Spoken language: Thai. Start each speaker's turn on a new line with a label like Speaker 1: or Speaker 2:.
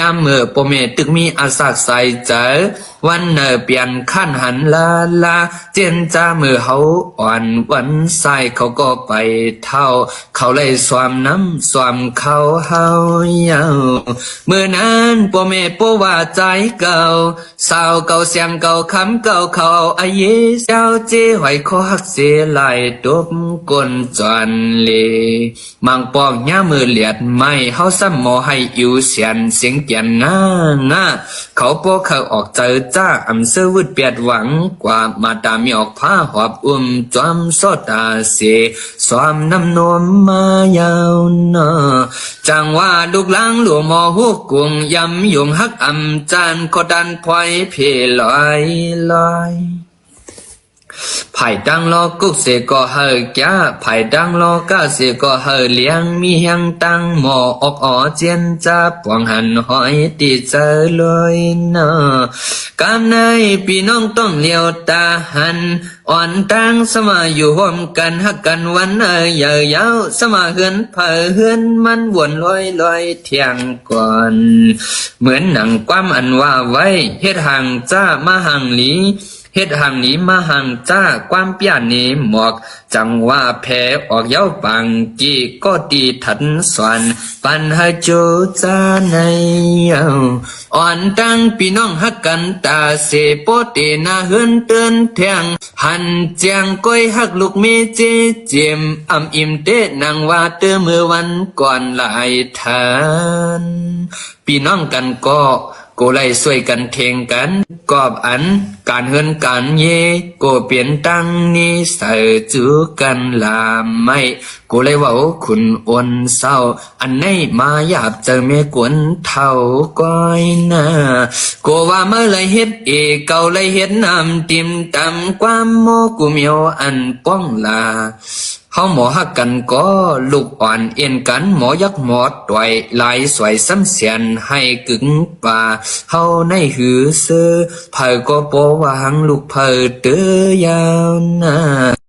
Speaker 1: ามเมื่อปเมตึกมีอาสาใส่เจอวันเปลี่ยนขั้นหันลาเจนจ้าเมื่อเขาอ่อนวันใส่เขาก็ไปเท่าเขาเลยสวมน้ำสวมเขาเฮาเยาเมื่อนั้นปเมปว่าใจเก่าสาวเก่าเสียงเก่าคำเก่าเขาอาเยเจ้าเจ้หอยคอหักเสียไหลตบกลจวนเลมังปอกย่ามือเหลียดไม่เฮาซ้ำหมอให้อยู่เสียนเสียงเกียนง่าเขาปอกเขาออกเจอจ้าอำเสวุดเปียดหวังกว่ามาตามีออกผ้าหอบจอมโซตาเสสวมน้ำนวมมายาวนาจังว่าลูกหลังหลวงมอหุกกุงยำยงฮักอำจานขอดันพลอยเพลอยไผ่ดังลอกุกเสก็เฮอแก่ไผ่ดังลอก้าเสก็เฮอเลี้ยงมีเฮียงตั้งหมอออกอ๋อเจียนจ้าปวงหันหอยตีเจอเลยนะกำในพี่น้องต้องเลี้ยวตาหันอ่อนตั้งสมาอยู่ร่วมกันฮักกันวันเยาวสมาเฮือนเผอเฮือนมันวนลอยเที่ยงก่อนเหมือนหนังความอันว่าไว้เฮ็ดห่างจ้ามาห่างหลีเฮ็ดห่างหนีมาห่างจ้าความเปียนี้หมอกจังว่าแพ้ออกเย้าปังกีก็ตีถันสวนปันหาจูจ้าในอ่อนตั้งพี่น้องฮักกันตาเสโปเตนาเฮือนเตือนเทียงหันเจียงก้อยฮักลูกเมเจเจียมอำอิ่มเตนางว่าเตอเมื่อวันก่อนหลายทานพี่น้องกันก็ไล่ช่วยกันเทงกันกอบอันการเฮือนการเยก็เปลี่ยนตั้งนี้ใส่จูกันลาไม่เลยว่าคุณอ่อนเศร้าอันไหนมาหยาบเจอเมกวนเท่าก้อยนาว่าเมื่อไรเฮ็ดเก่าเลยเฮ็ดน้ำติมตำความโมกุเมียวอันป้องลาเฮาหมอฮักกันก็ลูกอ่อนเอ็นกันหมอยักหมอต่อยลายสวยซ้ำเสียนให้กึ่งป่าเฮาในหือเสือเผอก็ปวางลูกเผอเตอยาวนา